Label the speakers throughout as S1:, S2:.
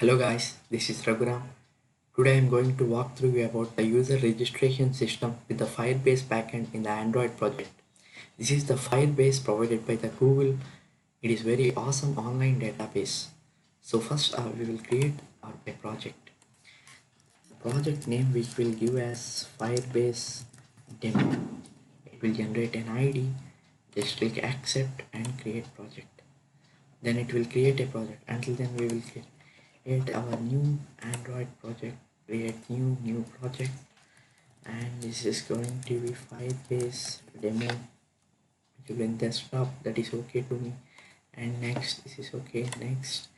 S1: Hello guys, this is Raghuram. Today I am going to walk through you about the user registration system with the Firebase backend in the Android project. This is the Firebase provided by the Google. It is very awesome online database. So first we will create a project. The project name we will give as Firebase demo. It will generate an ID. Just click accept and create project. Then it will create a project. Until then we will create our new Android project, create new project, and this is going to be Firebase demo in desktop. That is okay to me. And next, this is okay, next.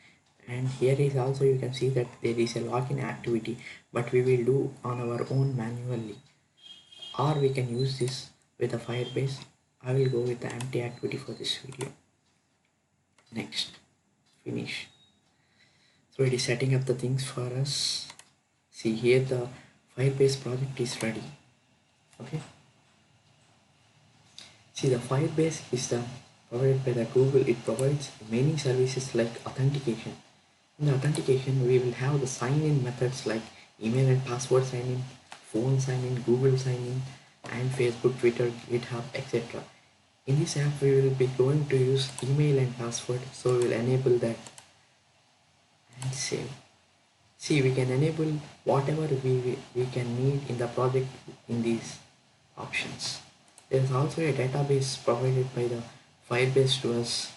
S1: And here is also, you can see that there is a login activity, but we will do on our own manually, or we can use this with a Firebase. I will go with the empty activity for this video. Next, finish. So it is setting up the things for us. See here, the Firebase project is ready. Okay. See, the Firebase is the provided by the Google. It provides many services like authentication. In the authentication, we will have the sign-in methods like email and password sign-in, phone sign-in, Google sign-in, and Facebook, Twitter, GitHub, etc. In this app, we will be going to use email and password, so we will enable that and save. See, we can enable whatever we can need in the project in these options. There is also a database provided by the Firebase to us.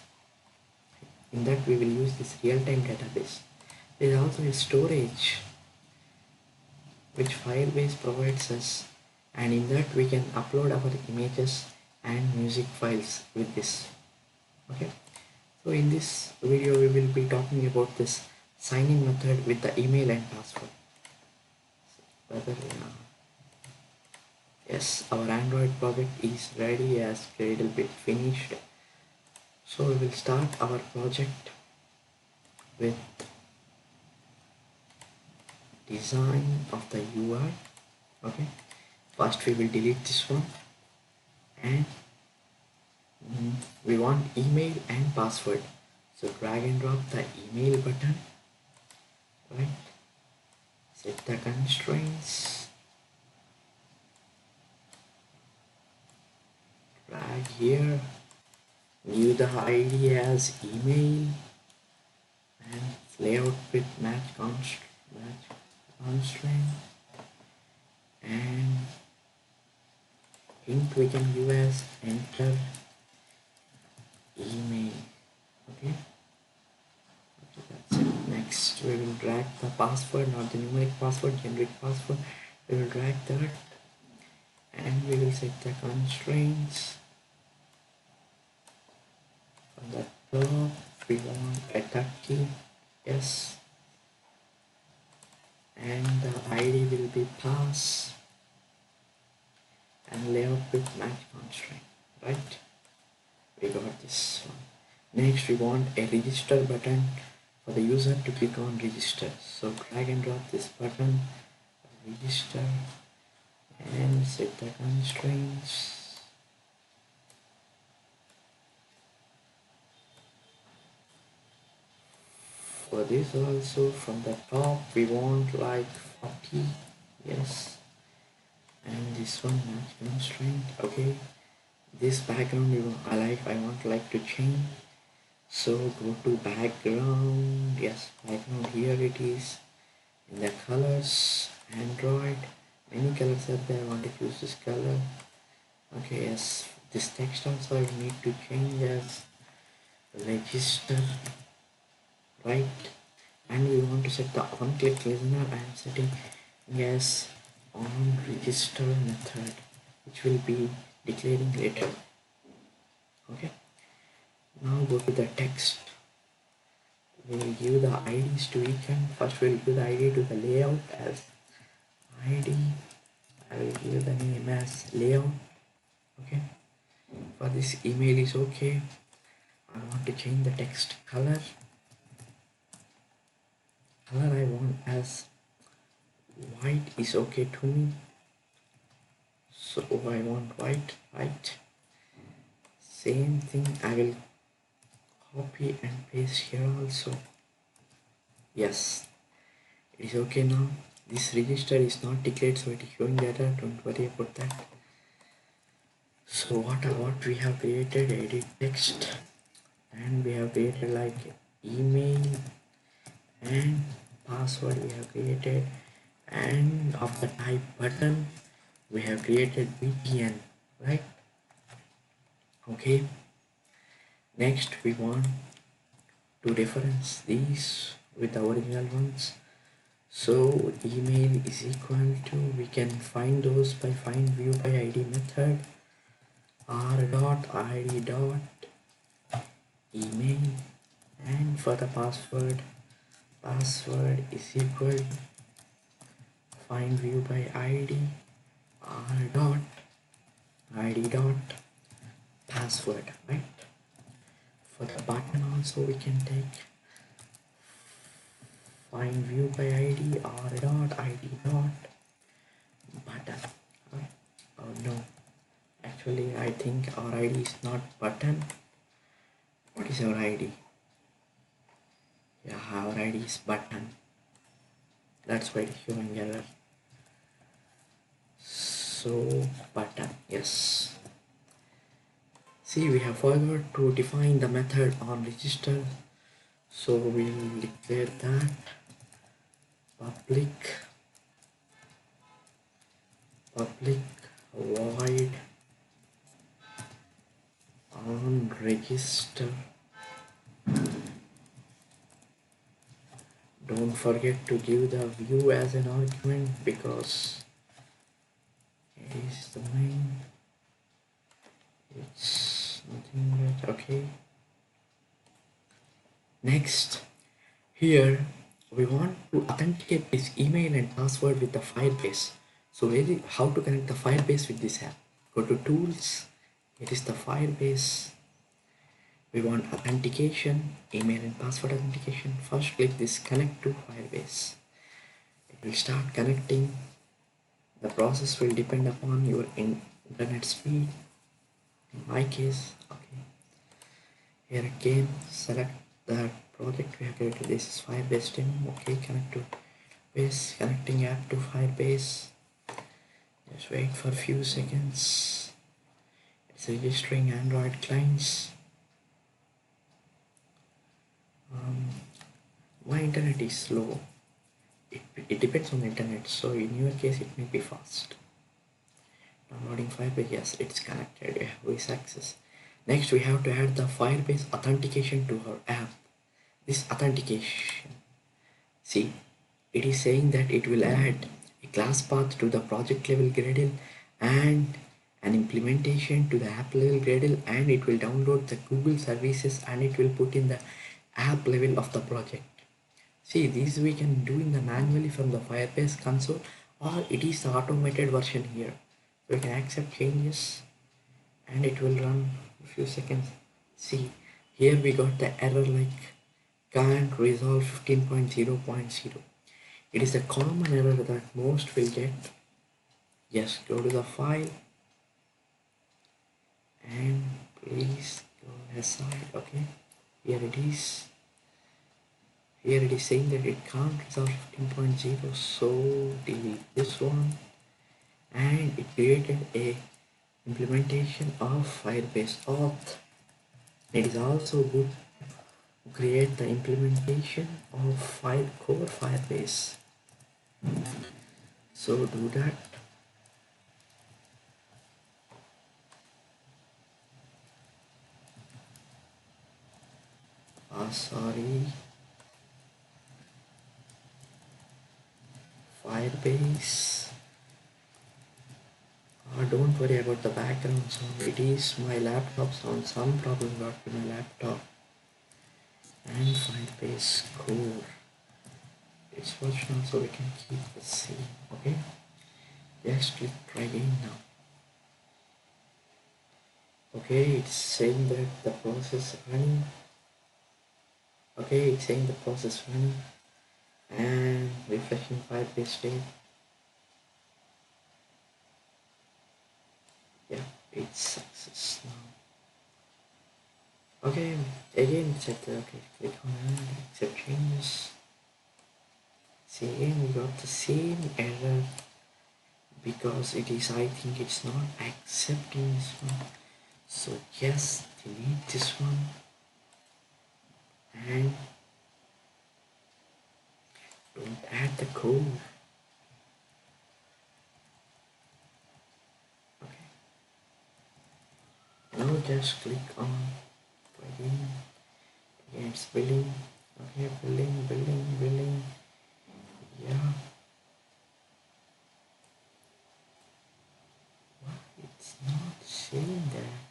S1: In that we will use this real-time database. There is also a storage which Firebase provides us, and in that we can upload our images and music files with this. Okay. So in this video we will be talking about this sign-in method with the email and password. Yes, our Android project is ready as a little bit finished. So we will start our project with design of the UI. Okay, first we will delete this one, and we want email and password. So drag and drop the email button, right? Set the constraints, drag here, give the ID as email, and layout with match constraint, and hint we can give as enter email. Okay, that's it. Next we will drag the password, not the numeric password, generic password. We will drag that, and we will set the constraints. On the top we want a tag key, yes, and the ID will be pass, and layout with match constraint, right? We got this one. Next we want a register button for the user to click on register. So drag and drop this button, register, and set the constraints. For this also, from the top we want like 40, yes, and this one match constraint. Okay, this background I want like to change, so go to background, yes, background, here it is. In the colors, Android, many colors are there. I want to use this color. Okay, yes, this text also I need to change as register, right? And we want to set the on click listener. I am setting as on register method, which will be declaring later. Okay, now go to the text. We will give the IDs to each one. First we will give the ID to the layout as ID. I will give the name as layout. Okay, for this email is okay. I want to change the text color. Color I want as white is okay to me, so I want white, right? Same thing I will copy and paste here also. Yes, It is okay now. This register is not declared, so it is showing the error. Don't worry about that. So what we have created, edit text, and we have created like email and password we have created, and of the type button we have created btn, right? Okay, next we want to reference these with the original ones. So email is equal to, we can find those by find view by id method, r dot id dot email, and for the password, password is equal to find view by id, r dot id dot password, right? For the button also we can take find view by id, r dot id dot button. Oh no, actually I think our id is not button. What is our id? Yeah, our id is button. That's why it's showing error. So button, yes. See, we have forgot to define the method on register, so we'll declare that public void on register. Don't forget to give the view as an argument because it is the main. It's nothing but okay. Next, here we want to authenticate this email and password with the Firebase. So how to connect the Firebase with this app? Go to tools. It is the Firebase. We want authentication, email and password authentication. First click this connect to Firebase. It will start connecting. The process will depend upon your internet speed. In my case, okay. Here again, select the project we have created. This is Firebase demo. Okay, connect to base, connecting app to Firebase. Just wait for a few seconds. It's registering Android clients. My internet is slow. It depends on the internet, so in your case it may be fast. Downloading Firebase, yes, it's connected. Yeah, voice access. Next, we have to add the Firebase authentication to our app. This authentication, see, it is saying that it will add a class path to the project level Gradle and an implementation to the app level Gradle, and it will download the Google services and it will put in the app level of the project. See, these we can do in the manually from the Firebase console, or it is the automated version here. So we can accept changes and it will run a few seconds. See, here we got the error like can't resolve 15.0.0. It is a common error that most will get. Just go to the file and please go aside. Okay, here it is. Here it is saying that it can't resolve 15.0, so delete this one, and it created a implementation of Firebase auth. It is also good to create the implementation of file core Firebase. So do that. Sorry. Firebase. Don't worry about the background sound. It is my laptop sound. Some problem got to my laptop. And Firebase core. It's version so we can keep the same. Okay. Just click try again now. Okay, it's saying that the process running. Okay, it's saying the process running and refreshing Firebase state. Yeah, it's success now. Okay, again check the okay, click on accept changes. Same, we got the same error because it is, I think it's not accepting this one. So yes, delete this one and don't add the code. Okay. Now just click on plugin. Again, it's building. Okay, building. Yeah. It's not saying that.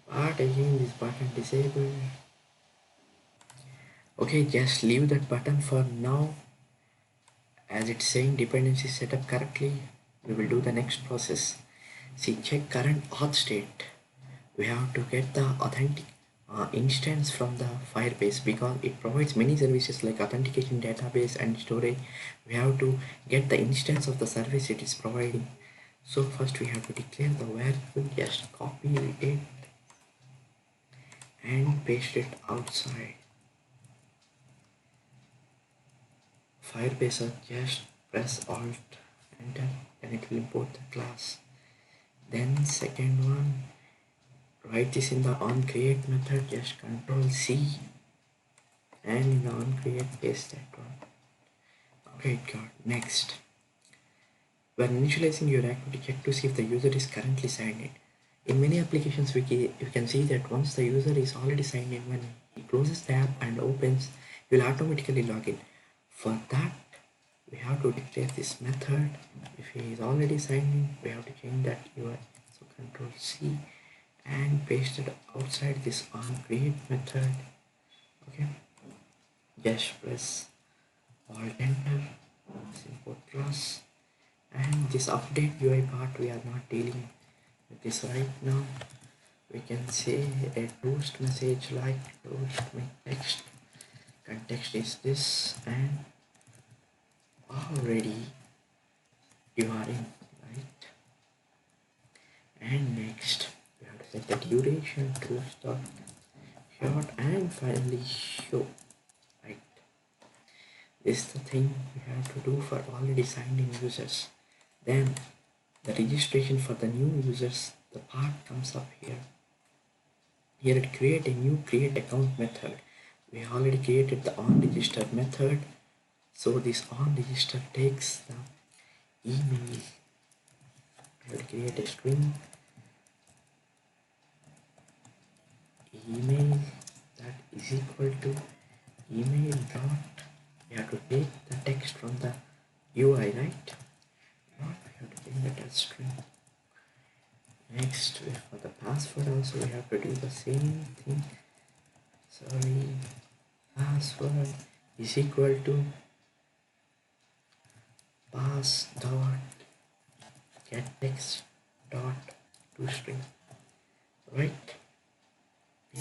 S1: But again, this button disabled. Okay, just leave that button for now. As it's saying dependency set up correctly, we will do the next process. See, check current auth state. We have to get the authentic instance from the Firebase because it provides many services like authentication, database and storage. We have to get the instance of the service it is providing. So first we have to declare the variable, just copy it and paste it outside Firebase. Just press Alt Enter and it will import the class. Then second one, write this in the onCreate method, just Control C and in the onCreate paste that one. Okay, got next. When initializing your activity, check to see if the user is currently signed in. In many applications, you can see that once the user is already signed in, when he closes the app and opens, he will automatically log in. For that, we have to declare this method. If he is already signed in, we have to change that UI. So Control C and paste it outside this onCreate method. Okay, just press Alt Enter, import class. And this update UI part, we are not dealing with this right now. We can say a toast message like toast my text. Context is this, and already you are in, right? And next we have to set the duration to start short and finally show, right? This is the thing we have to do for already signed in users. Then the registration for the new users, the part comes up here. Here it create a new create account method. We already created the onRegister method. So this onRegister takes the email. We will create a string email that is equal to email dot. We have to take the text from the UI, right? Dot, we have to change that as string. Next, for the password also we have to do the same thing. Sorry, password is equal to pass dot get text dot toString, right?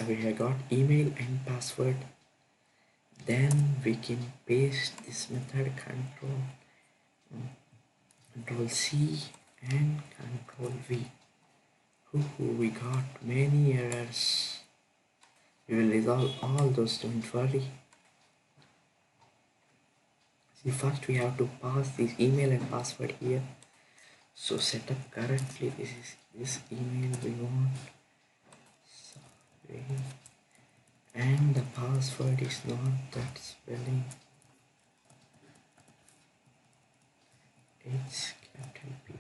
S1: We have got email and password. Then we can paste this method Control C and Control V. We got many errors. We will resolve all those, don't worry. See, first we have to pass this email and password here. So set up correctly. This is this email we want. Sorry. And the password is not that spelling. It's capital P.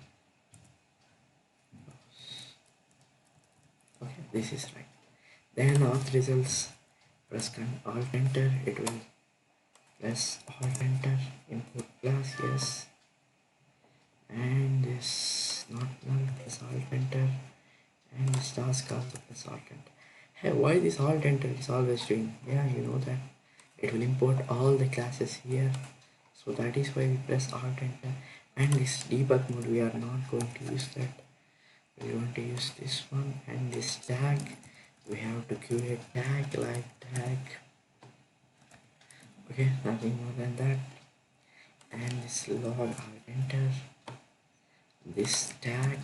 S1: Okay, this is right. Then auth results, press Alt Enter, it will press Alt Enter, import class, yes. And this not null, press Alt Enter, and this task also press Alt Enter. Hey, why this Alt Enter is always doing? Yeah, you know that. It will import all the classes here. So that is why we press Alt Enter. And this debug mode, we are not going to use that. We want to use this one, and this tag we have to create tag like tag. Okay, nothing more than that. And this log, I'll enter this tag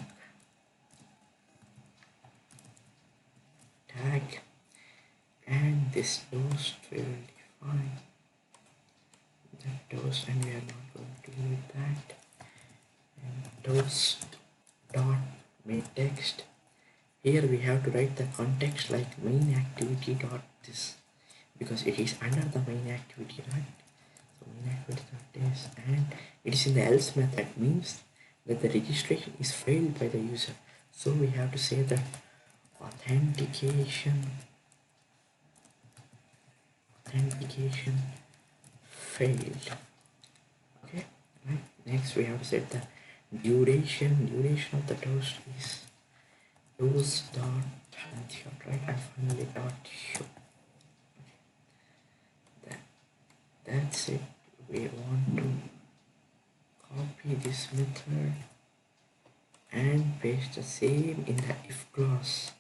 S1: and this toast we will define. toast, and we are not going to do that. And toast dot main text. Here we have to write the context like main activity dot this, because it is under the main activity, right? So main activity dot this, and it is in the else method, means that the registration is failed by the user. So we have to say that authentication failed. Okay, right. Next we have to set the duration of the toast is toast dot method, right? And finally dot show. That's it. We want to copy this method and paste the same in the if clause.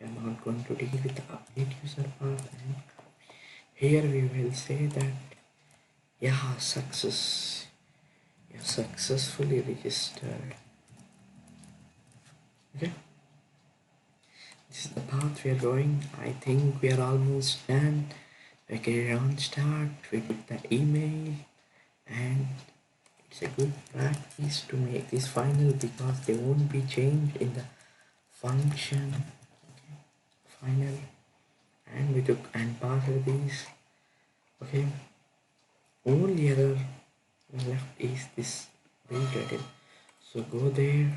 S1: I'm not going to deal with the update user path, and here we will say that yeah, successfully registered. Okay, this is the path we are going. I think we are almost done. We can on start, we did the email, and it's a good practice to make this final because they won't be changed in the function. Okay, final, and we took and passed these. Okay, only error left is this bill title, so go there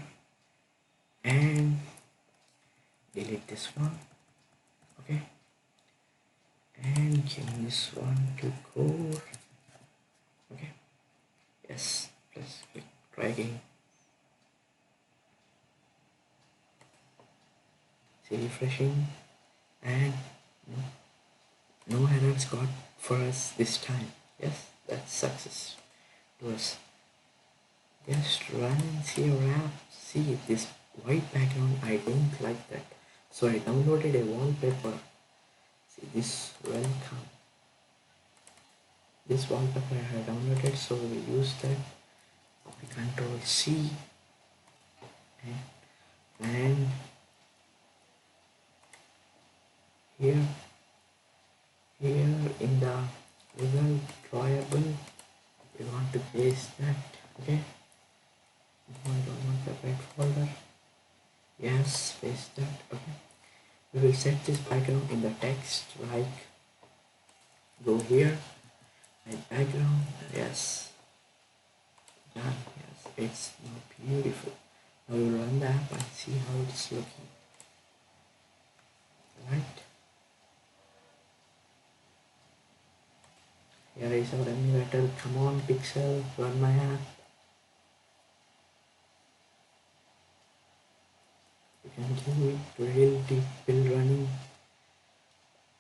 S1: and delete this one. Okay, and change this one to core. Okay, yes, let's click try again. See, refreshing, and no errors got for us this time. Yes, that's success to us. Just run and see your app. See this white background, I don't like that, so I downloaded a wallpaper. See this welcome, this wallpaper I have downloaded, so we use that. Copy Control C, and here in the result drawable we want to paste that. Okay, I don't want separate folder. Yes, paste that. Okay, we will set this background in the text, like go here, make background. Yes, done. Yes, it's now beautiful. Now we will run the app and see how it's looking. Right, here is our emulator. Come on Pixel, run my app. You can do it. Real deep build running.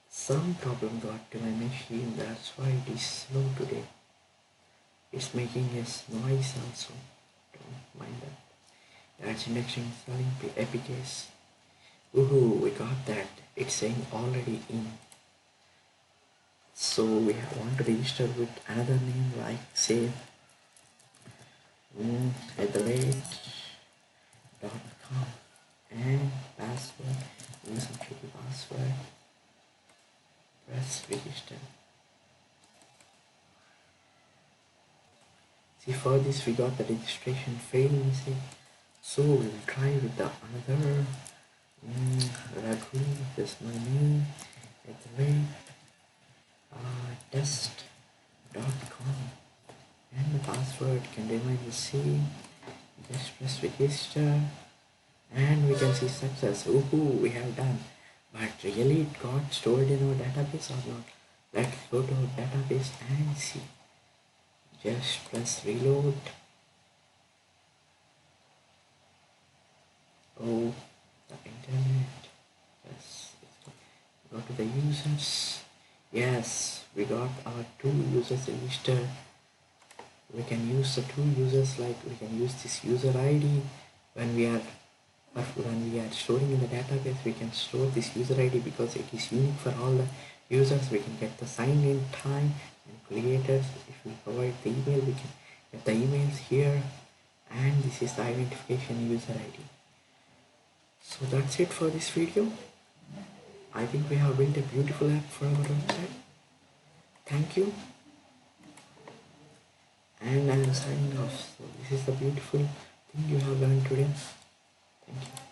S1: Some problem got to my machine, that's why it is slow today. It's making a noise also, don't mind that. That's index installing APKs. Woohoo, we got that. It's saying already in. So we want to register with another name, like say @.com, and password, use some tricky password, press register. See, for this we got the registration fail message, so we will try with the another Raghu, this is my name, test.com, and the password can remain the same. Just press register, and we can see success. Woohoo, we have done. But really it got stored in our database or not? Let's go to our database and see. Just press reload. Oh, the internet. Yes, go to the users. Yes, we got our 2 users registered. We can use the 2 users, like we can use this user ID when we are storing in the database. We can store this user ID because it is unique for all the users. We can get the sign in time and creators. If we provide the email, we can get the emails here, and this is the identification user ID. So that's it for this video. I think we have built a beautiful app for our website. Thank you. and I am signing off. So this is the beautiful thing you have learned today. Thank you.